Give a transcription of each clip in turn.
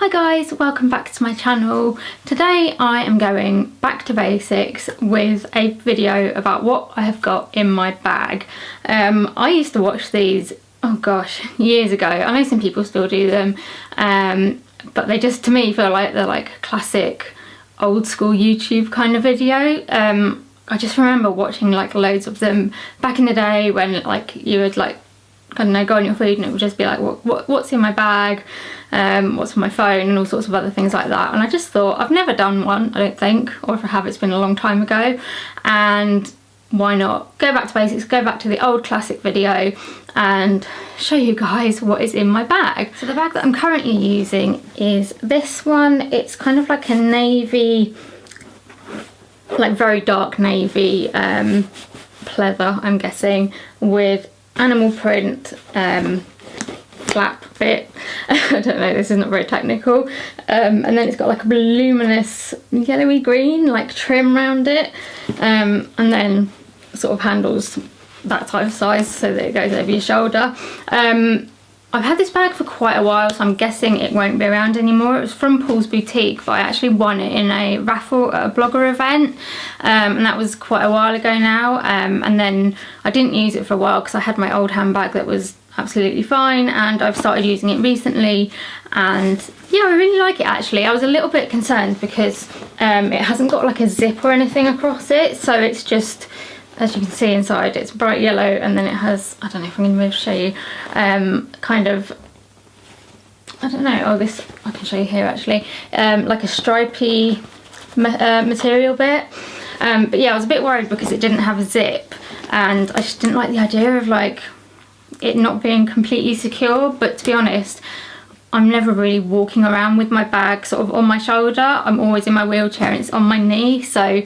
Hi guys, welcome back to my channel. Today I am going back to basics with a video about what I have got in my bag. I used to watch these, oh gosh, years ago. I know some people still do them, but they just, to me, feel like they're like a classic old school YouTube kind of video. I just remember watching like loads of them back in the day when like you would like, I don't know, go on your feed and it would just be like what's in my bag, what's on my phone and all sorts of other things like that. And I just thought, I've never done one, I don't think, or if I have, it's been a long time ago, and why not go back to basics, go back to the old classic video and show you guys what is in my bag. So the bag that I'm currently using is this one. It's kind of like a navy, like very dark navy pleather, I'm guessing, with animal print flap bit. I don't know, this is not very technical. And then it's got like a luminous yellowy green like trim around it, and then sort of handles that type of size so that it goes over your shoulder. I've had this bag for quite a while, so I'm guessing it won't be around anymore. It was from Paul's Boutique, but I actually won it in a raffle at a blogger event, and that was quite a while ago now. And then I didn't use it for a while because I had my old handbag that was absolutely fine, and I've started using it recently, and yeah, I really like it actually. I was a little bit concerned because it hasn't got like a zip or anything across it, so it's just, as you can see inside, it's bright yellow, and then it has, I don't know if I'm going to be able to show you, kind of, I don't know, oh this, I can show you here actually, like a stripy material bit. But yeah, I was a bit worried because it didn't have a zip, and I just didn't like the idea of like it not being completely secure. But to be honest, I'm never really walking around with my bag sort of on my shoulder. I'm always in my wheelchair and it's on my knee, so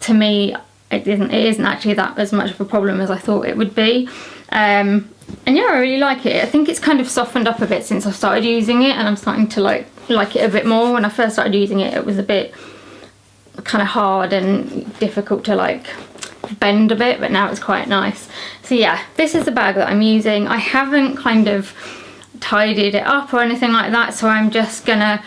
to me it isn't actually that as much of a problem as I thought it would be. And yeah, I really like it. I think it's kind of softened up a bit since I started using it, and I'm starting to like it a bit more. When I first started using it, it was a bit kind of hard and difficult to like bend a bit, but now it's quite nice. So yeah, this is the bag that I'm using. I haven't kind of tidied it up or anything like that, so I'm just gonna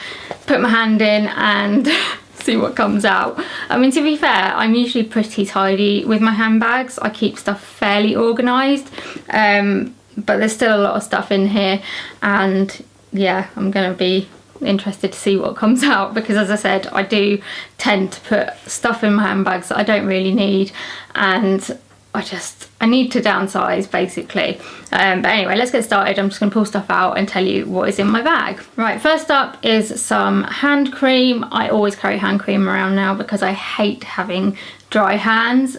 put my hand in and see what comes out. I mean, to be fair, I'm usually pretty tidy with my handbags. I keep stuff fairly organised, but there's still a lot of stuff in here, and yeah, I'm gonna be interested to see what comes out, because as I said, I do tend to put stuff in my handbags that I don't really need, and I need to downsize basically. But anyway, let's get started. I'm just going to pull stuff out and tell you what is in my bag. Right, first up is some hand cream. I always carry hand cream around now because I hate having dry hands.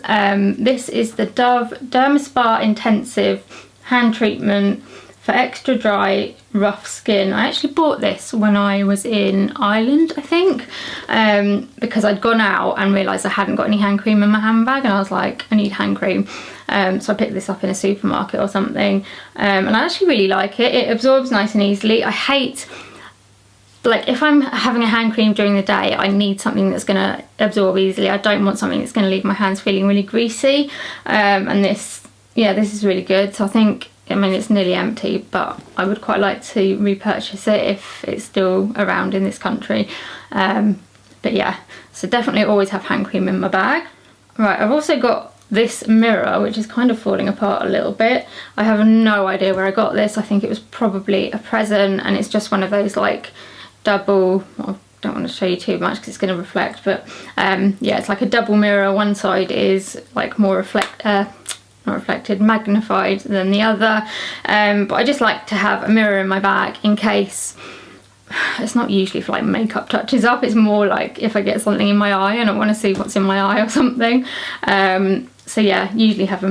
This is the Dove Dermaspa Intensive Hand Treatment for extra dry, rough skin. I actually bought this when I was in Ireland, I think, because I'd gone out and realised I hadn't got any hand cream in my handbag, and I was like, I need hand cream. So I picked this up in a supermarket or something, and I actually really like it. It absorbs nice and easily. I hate, like, if I'm having a hand cream during the day, I need something that's going to absorb easily. I don't want something that's going to leave my hands feeling really greasy, and this is really good. So I mean, it's nearly empty, but I would quite like to repurchase it if it's still around in this country. But yeah, so definitely always have hand cream in my bag. Right, I've also got this mirror, which is kind of falling apart a little bit. I have no idea where I got this. I think it was probably a present, and it's just one of those like double, well, I don't want to show you too much because it's going to reflect, but yeah, it's like a double mirror. One side is like more magnified than the other, but I just like to have a mirror in my bag in case. It's not usually for like makeup touches up, it's more like if I get something in my eye and I want to see what's in my eye or something. So yeah, usually have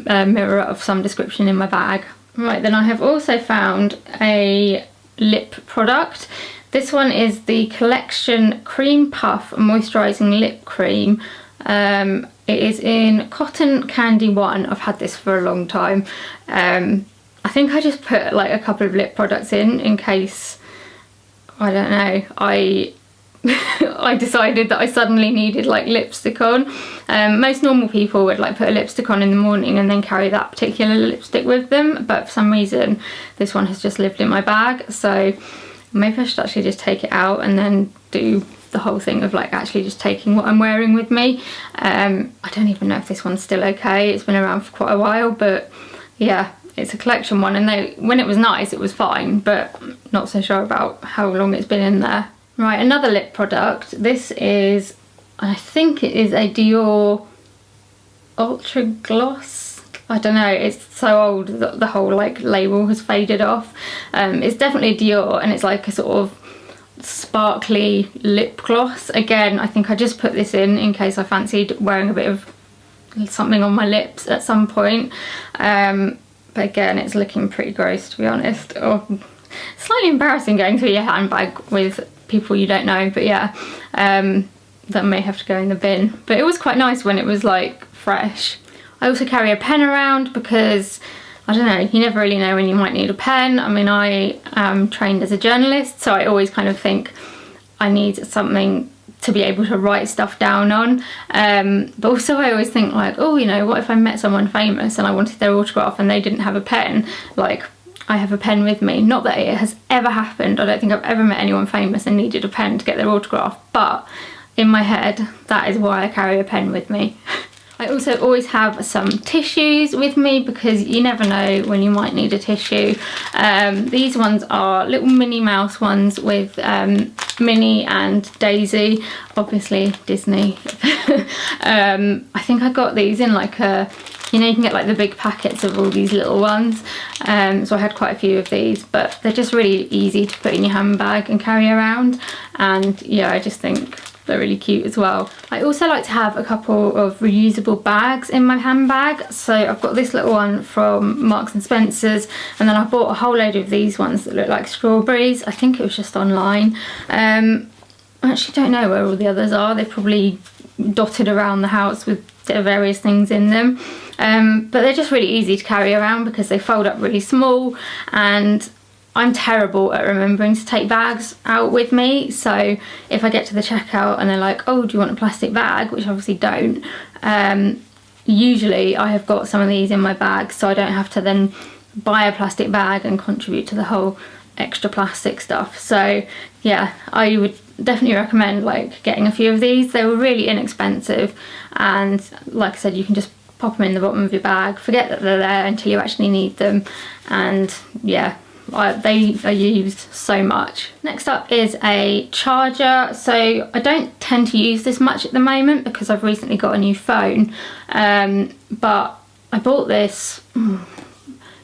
a mirror of some description in my bag. Right, then I have also found a lip product. This one is the Collection Cream Puff Moisturising Lip Cream. It is in Cotton Candy 1. I've had this for a long time. I think I just put like a couple of lip products in case, I don't know, I decided that I suddenly needed like lipstick on. Most normal people would like put a lipstick on in the morning and then carry that particular lipstick with them, but for some reason this one has just lived in my bag, so Maybe I should actually just take it out and then do the whole thing of like actually just taking what I'm wearing with me. I don't even know if this one's still okay. It's been around for quite a while, but yeah, it's a collection one, and when it was nice it was fine, but not so sure about how long it's been in there. Right, another lip product. This is, I think it is a Dior Ultra Gloss. I don't know, it's so old that the whole like label has faded off. It's definitely Dior, and it's like a sort of sparkly lip gloss. Again, I think I just put this in case I fancied wearing a bit of something on my lips at some point. But again, it's looking pretty gross, to be honest. Oh, slightly embarrassing going through your handbag with people you don't know, but yeah, that may have to go in the bin. But it was quite nice when it was like fresh. I also carry a pen around because, I don't know, you never really know when you might need a pen. I mean, I am trained as a journalist, so I always kind of think I need something to be able to write stuff down on. But also I always think like, oh, you know, what if I met someone famous and I wanted their autograph and they didn't have a pen? Like, I have a pen with me. Not that it has ever happened. I don't think I've ever met anyone famous and needed a pen to get their autograph, but in my head, that is why I carry a pen with me. I also always have some tissues with me because you never know when you might need a tissue. These ones are little Minnie Mouse ones with Minnie and Daisy, obviously Disney. I think I got these in like a, you know, you can get like the big packets of all these little ones. So I had quite a few of these, but they're just really easy to put in your handbag and carry around. And yeah, I just think they're really cute as well. I also like to have a couple of reusable bags in my handbag. So I've got this little one from Marks and Spencer's, and then I bought a whole load of these ones that look like strawberries. I think it was just online. I actually don't know where all the others are. They're probably dotted around the house with various things in them. But they're just really easy to carry around because they fold up really small, and I'm terrible at remembering to take bags out with me. So if I get to the checkout and they're like, oh, do you want a plastic bag? Which I obviously don't. Usually I have got some of these in my bag, so I don't have to then buy a plastic bag and contribute to the whole extra plastic stuff. So yeah, I would definitely recommend like getting a few of these. They were really inexpensive, and like I said, you can just pop them in the bottom of your bag, forget that they're there until you actually need them, and yeah, they are used so much. Next up is a charger. So I don't tend to use this much at the moment because I've recently got a new phone, but I bought this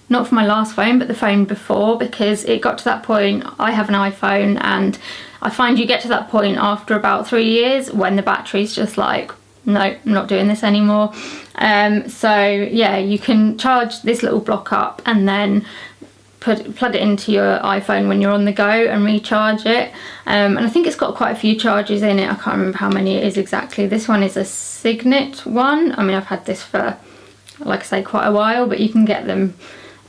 not for my last phone but the phone before, because it got to that point. I have an iPhone, and I find you get to that point after about 3 years when the battery's just like, no, I'm not doing this anymore. So yeah, you can charge this little block up and then plug it into your iPhone when you're on the go and recharge it. And I think it's got quite a few charges in it. I can't remember how many it is exactly. This one is a Signet one. I mean, I've had this for, like I say, quite a while, but you can get them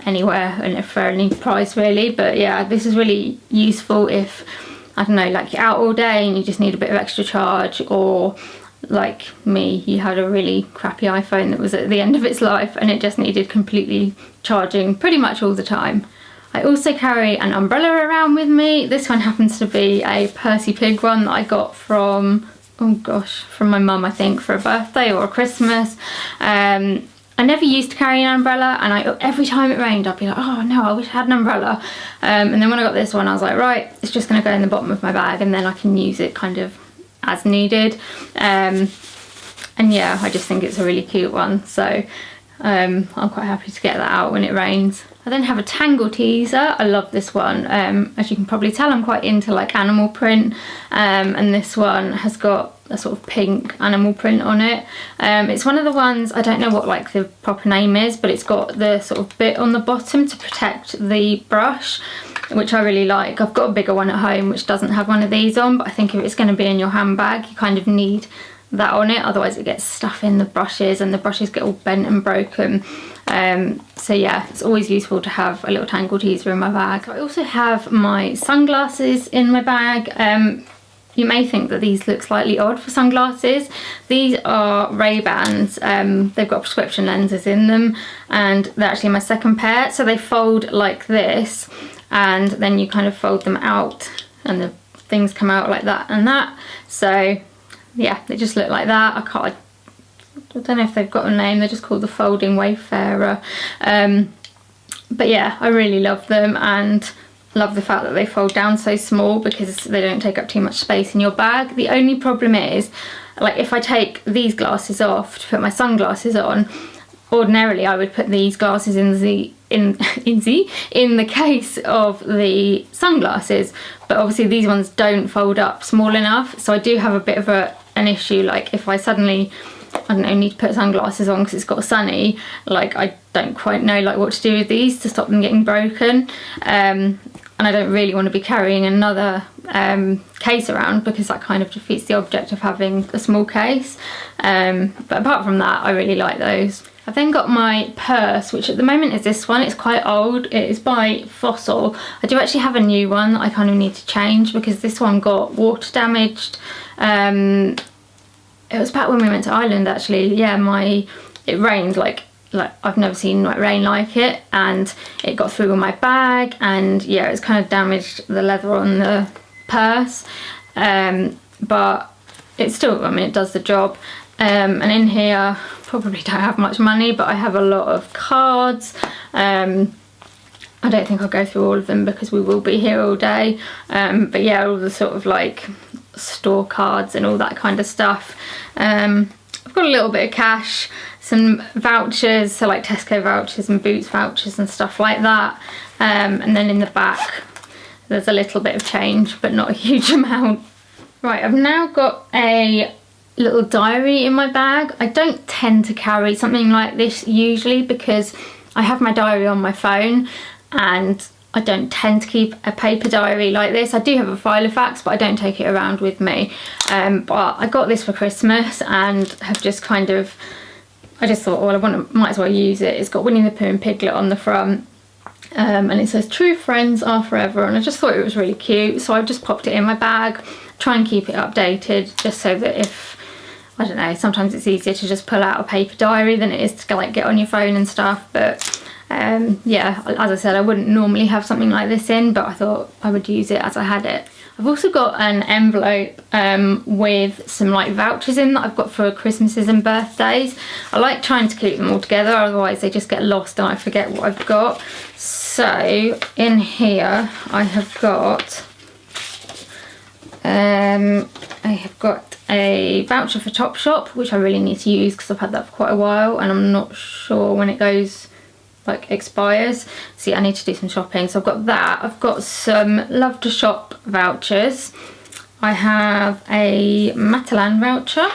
anywhere and for any price really. But yeah, this is really useful if, I don't know, like you're out all day and you just need a bit of extra charge, or like me, you had a really crappy iPhone that was at the end of its life and it just needed completely charging pretty much all the time. I also carry an umbrella around with me. This one happens to be a Percy Pig one that I got from, oh gosh, from my mum, I think, for a birthday or a Christmas. I never used to carry an umbrella, and every time it rained I'd be like, oh no, I wish I had an umbrella. And then when I got this one I was like, right, it's just going to go in the bottom of my bag and then I can use it kind of as needed. And yeah, I just think it's a really cute one, so I'm quite happy to get that out when it rains. I then have a Tangle teaser. I love this one. As you can probably tell, I'm quite into like animal print, and this one has got a sort of pink animal print on it. It's one of the ones, I don't know what like the proper name is, but it's got the sort of bit on the bottom to protect the brush, which I really like. I've got a bigger one at home which doesn't have one of these on, but I think if it's going to be in your handbag you kind of need that on it, otherwise it gets stuff in the brushes and the brushes get all bent and broken. So yeah, it's always useful to have a little Tangle teaser in my bag. I also have my sunglasses in my bag. You may think that these look slightly odd for sunglasses. These are Ray-Bans. They've got prescription lenses in them, and they're actually my second pair. So they fold like this, and then you kind of fold them out and the things come out like that and that. So yeah, they just look like that. I don't know if they've got a name, they're just called the Folding Wayfarer. But yeah, I really love them, and love the fact that they fold down so small because they don't take up too much space in your bag. The only problem is, like, if I take these glasses off to put my sunglasses on, ordinarily I would put these glasses in the case of the sunglasses, but obviously these ones don't fold up small enough, so I do have a bit of an issue. Like, if I suddenly, I don't know, need to put sunglasses on because it's got sunny, like, I don't quite know like what to do with these to stop them getting broken, and I don't really want to be carrying another case around because that kind of defeats the object of having a small case. But apart from that, I really like those. I've then got my purse, which at the moment is this one. It's quite old. It is by Fossil. I do actually have a new one that I kind of need to change because this one got water damaged. It was back when we went to Ireland, actually. Yeah, it rained like I've never seen rain like it, and it got through on my bag, and yeah, it's kind of damaged the leather on the purse, but it's still, I mean, it does the job. And in here, probably don't have much money, but I have a lot of cards. I don't think I'll go through all of them because we will be here all day, but yeah, all the sort of like store cards and all that kind of stuff. I've got a little bit of cash, some vouchers, so like Tesco vouchers and Boots vouchers and stuff like that, and then in the back there's a little bit of change, but not a huge amount. Right, I've now got a little diary in my bag. I don't tend to carry something like this usually because I have my diary on my phone, and I don't tend to keep a paper diary like this. I do have a Filofax, but I don't take it around with me. But I got this for Christmas and have just kind of, I just thought, well, might as well use it. It's got Winnie the Pooh and Piglet on the front. And it says true friends are forever, and I just thought it was really cute, so I've just popped it in my bag, try and keep it updated, just so that if, I don't know, sometimes it's easier to just pull out a paper diary than it is to like get on your phone and stuff. But yeah, as I said, I wouldn't normally have something like this in, but I thought I would use it as I had it. I've also got an envelope with some like vouchers in that I've got for Christmases and birthdays. I like trying to keep them all together, otherwise they just get lost and I forget what I've got. So in here I have got a voucher for Topshop, which I really need to use because I've had that for quite a while and I'm not sure when it goes, like, expires. See, I need to do some shopping, so I've got that. I've got some Love to Shop vouchers. I have a Matalan voucher,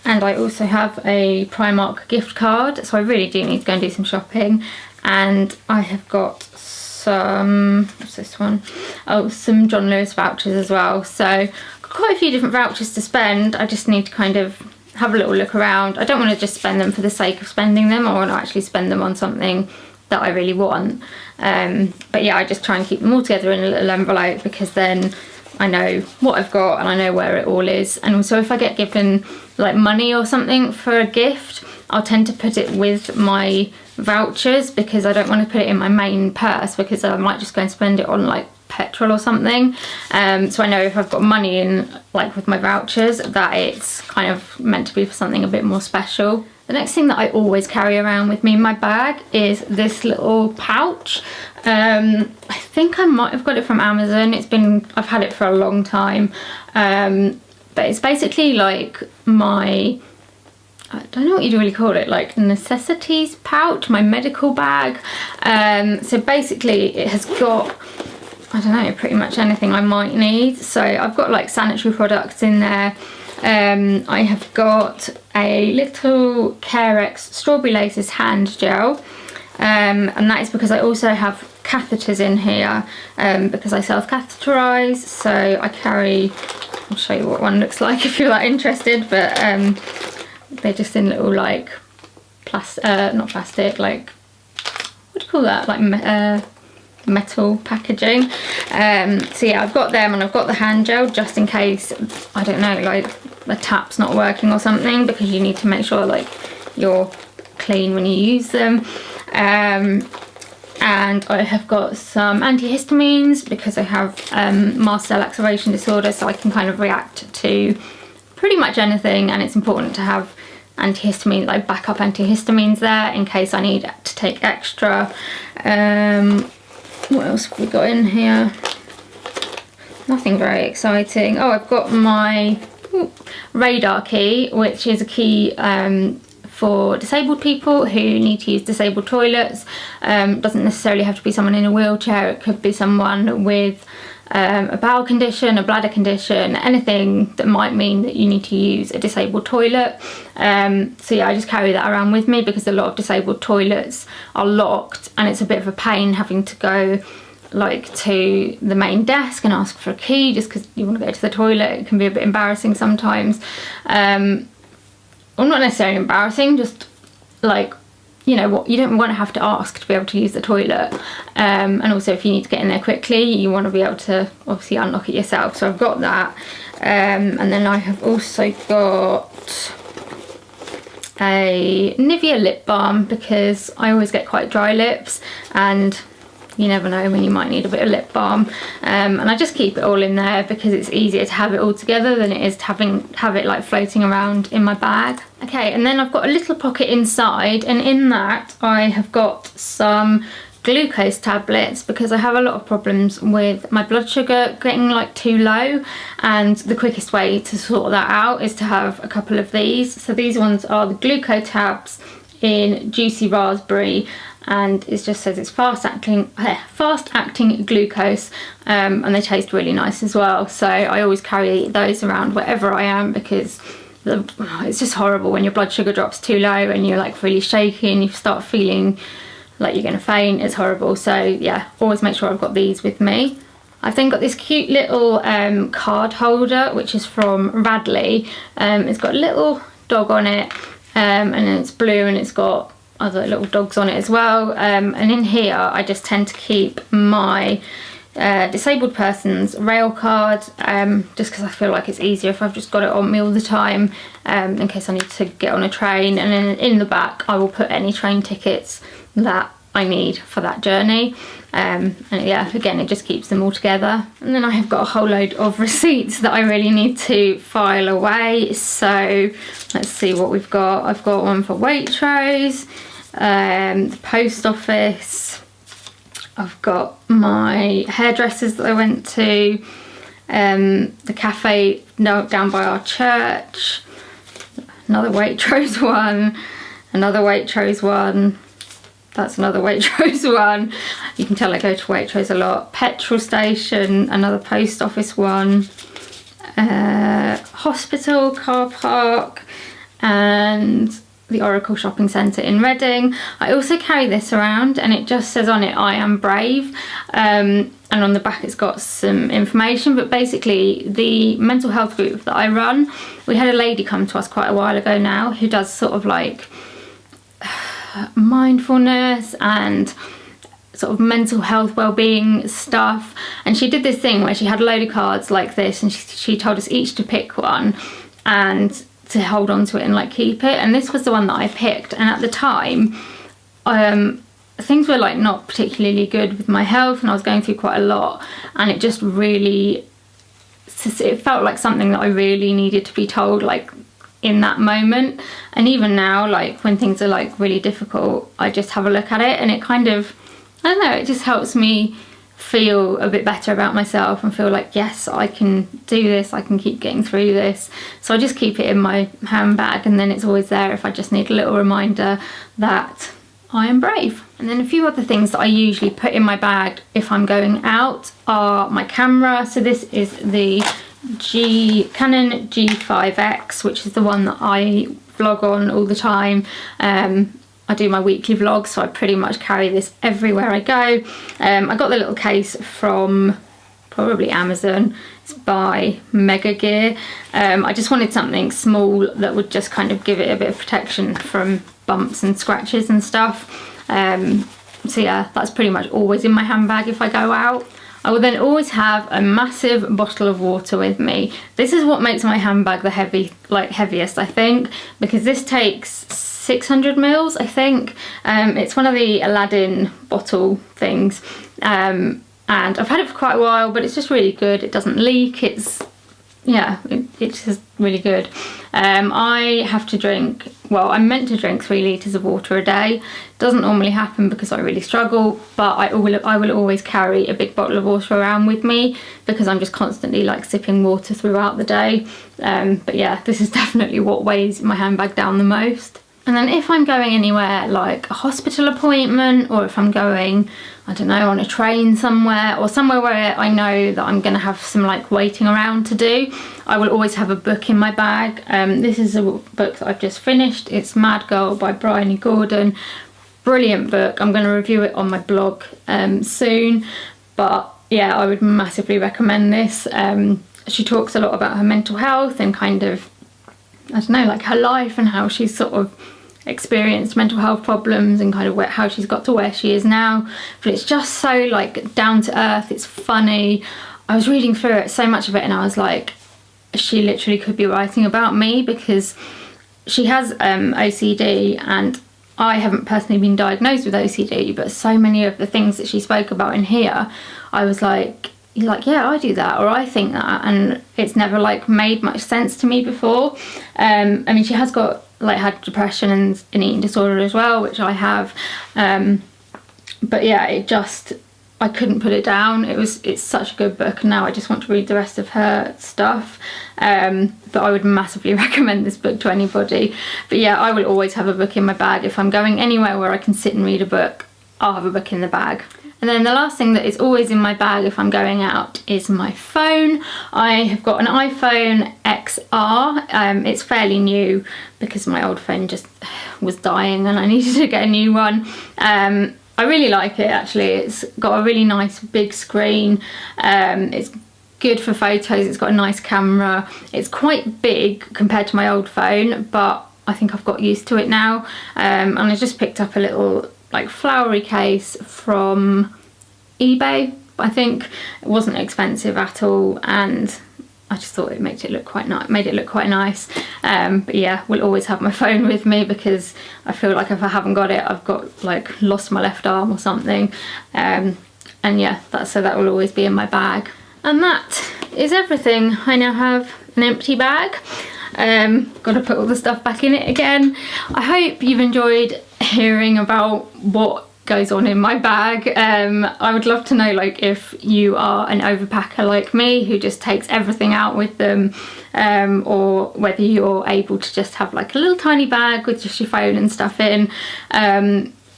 and I also have a Primark gift card, so I really do need to go and do some shopping. And I have got some, what's this one? Oh, some John Lewis vouchers as well. So I've got quite a few different vouchers to spend. I just need to kind of have a little look around. I don't want to just spend them for the sake of spending them. I want to actually spend them on something that I really want. But yeah, I just try and keep them all together in a little envelope because then I know what I've got and I know where it all is. And also if I get given like money or something for a gift, I'll tend to put it with my vouchers because I don't want to put it in my main purse because I might just go and spend it on like petrol or something. So I know if I've got money in, like with my vouchers, that it's kind of meant to be for something a bit more special. The next thing that I always carry around with me in my bag is this little pouch. I think I might have got it from Amazon. I've had it for a long time. But it's basically like my, I don't know what you'd really call it, like necessities pouch, my medical bag. So basically it has got, I don't know, pretty much anything I might need. So I've got like sanitary products in there. I have got a little Carex Strawberry Laces hand gel, and that is because I also have catheters in here because I self-catheterize. So I carry, I'll show you what one looks like if you're that interested, but they're just in little like not plastic, like, what do you call that, like metal packaging. So yeah, I've got them and I've got the hand gel just in case, I don't know, like the tap's not working or something, because you need to make sure like you're clean when you use them. And and I have got some antihistamines because I have mast cell activation disorder, so I can kind of react to pretty much anything, and it's important to have antihistamine, like backup antihistamines there in case I need to take extra. What else have we got in here? Nothing very exciting. Oh, I've got my radar key, which is a key for disabled people who need to use disabled toilets. Doesn't necessarily have to be someone in a wheelchair, it could be someone with a bowel condition, a bladder condition, anything that might mean that you need to use a disabled toilet. So yeah, I just carry that around with me because a lot of disabled toilets are locked and it's a bit of a pain having to go like to the main desk and ask for a key just because you want to go to the toilet. It can be a bit embarrassing sometimes. Well, not necessarily embarrassing, just like, you know what, you don't want to have to ask to be able to use the toilet, and also if you need to get in there quickly you want to be able to obviously unlock it yourself. So I've got that, and then I have also got a Nivea lip balm because I always get quite dry lips and you never know when you might need a bit of lip balm, and I just keep it all in there because it's easier to have it all together than it is to have it like floating around in my bag. Okay, and then I've got a little pocket inside, and in that I have got some glucose tablets because I have a lot of problems with my blood sugar getting like too low, and the quickest way to sort that out is to have a couple of these. So these ones are the glucose tabs in juicy raspberry, and it just says it's fast acting glucose, and they taste really nice as well. So I always carry those around wherever I am because it's just horrible when your blood sugar drops too low and you're like really shaky and you start feeling like you're gonna faint. It's horrible. So yeah, always make sure I've got these with me. I've then got this cute little card holder which is from Radley. It's got a little dog on it, and it's blue and it's got other little dogs on it as well, and in here I just tend to keep my disabled person's rail card, just because I feel like it's easier if I've just got it on me all the time, in case I need to get on a train. And then in the back I will put any train tickets that I need for that journey, and yeah, again it just keeps them all together. And then I have got a whole load of receipts that I really need to file away, so let's see what we've got. I've got one for Waitrose, the post office, I've got my hairdressers that I went to, the cafe down by our church, another Waitrose one, another Waitrose one, that's another Waitrose one. You can tell I go to Waitrose a lot. Petrol station, another post office one, hospital, car park, and the Oracle Shopping Centre in Reading. I also carry this around and it just says on it, I am brave, and on the back it's got some information, but basically the mental health group that I run, we had a lady come to us quite a while ago now who does sort of like mindfulness and sort of mental health well-being stuff, and she did this thing where she had a load of cards like this and she told us each to pick one and to hold on to it and like keep it, and this was the one that I picked. And at the time things were like not particularly good with my health and I was going through quite a lot, and it just really, it felt like something that I really needed to be told like in that moment. And even now, like when things are like really difficult, I just have a look at it and it kind of, I don't know, it just helps me feel a bit better about myself and feel like, yes, I can do this, I can keep getting through this. So I just keep it in my handbag, and then it's always there if I just need a little reminder that I am brave. And then a few other things that I usually put in my bag if I'm going out are my camera. So this is the Canon G5X, which is the one that I vlog on all the time. I do my weekly vlogs, so I pretty much carry this everywhere I go. I got the little case from probably Amazon. It's by Mega Gear. I just wanted something small that would just kind of give it a bit of protection from bumps and scratches and stuff. So yeah, that's pretty much always in my handbag if I go out. I will then always have a massive bottle of water with me. This is what makes my handbag the heaviest, I think, because this takes 600 mils, I think. It's one of the Aladdin bottle things, and I've had it for quite a while, but it's just really good. It doesn't leak. It's just really good. I have to drink, well, I'm meant to drink 3 litres of water a day. Doesn't normally happen because I really struggle, but I will always carry a big bottle of water around with me because I'm just constantly like sipping water throughout the day. But yeah, this is definitely what weighs my handbag down the most. And then if I'm going anywhere like a hospital appointment, or if I'm going, I don't know, on a train somewhere, or somewhere where I know that I'm going to have some like waiting around to do, I will always have a book in my bag. This is a book that I've just finished. It's Mad Girl by Bryony Gordon. Brilliant book. I'm going to review it on my blog soon. But yeah, I would massively recommend this. She talks a lot about her mental health and kind of, I don't know, like her life and how she's sort of experienced mental health problems and kind of how she's got to where she is now. But it's just so like down to earth. It's funny. I was reading through it, so much of it, and I was like, she literally could be writing about me, because she has OCD, and I haven't personally been diagnosed with OCD, but so many of the things that she spoke about in here, I was like, yeah, I do that, or I think that, and it's never like made much sense to me before. I mean, she has got like had depression and an eating disorder as well, which I have, but yeah, I couldn't put it down. It's such a good book, and now I just want to read the rest of her stuff. But I would massively recommend this book to anybody. But yeah, I will always have a book in my bag. If I'm going anywhere where I can sit and read a book, I'll have a book in the bag. And then the last thing that is always in my bag if I'm going out is my phone. I have got an iPhone XR. It's fairly new because my old phone just was dying and I needed to get a new one. I really like it, actually. It's got a really nice big screen. It's good for photos. It's got a nice camera. It's quite big compared to my old phone, but I think I've got used to it now. And I just picked up a little like flowery case from eBay. I think it wasn't expensive at all, and I just thought it made it look quite nice. But yeah, we'll always have my phone with me, because I feel like if I haven't got it, I've got like lost my left arm or something. And yeah, so that will always be in my bag. And that is everything. I now have an empty bag. Got to put all the stuff back in it again. I hope you've enjoyed hearing about what goes on in my bag. I would love to know, like, if you are an overpacker like me who just takes everything out with them, or whether you're able to just have like a little tiny bag with just your phone and stuff in.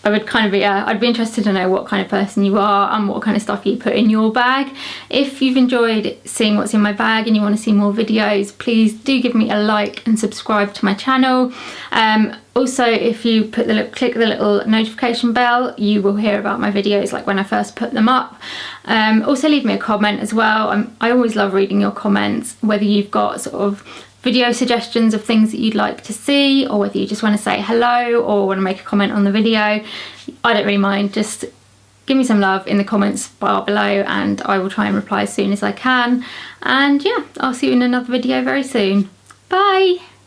I would kind of be, I'd be interested to know what kind of person you are and what kind of stuff you put in your bag. If you've enjoyed seeing what's in my bag and you want to see more videos, please do give me a like and subscribe to my channel. Also, if you click the little notification bell, you will hear about my videos like when I first put them up. Also leave me a comment as well. I always love reading your comments, whether you've got sort of video suggestions of things that you'd like to see, or whether you just want to say hello or want to make a comment on the video. I don't really mind. Just give me some love in the comments bar below and I will try and reply as soon as I can. And yeah, I'll see you in another video very soon. Bye!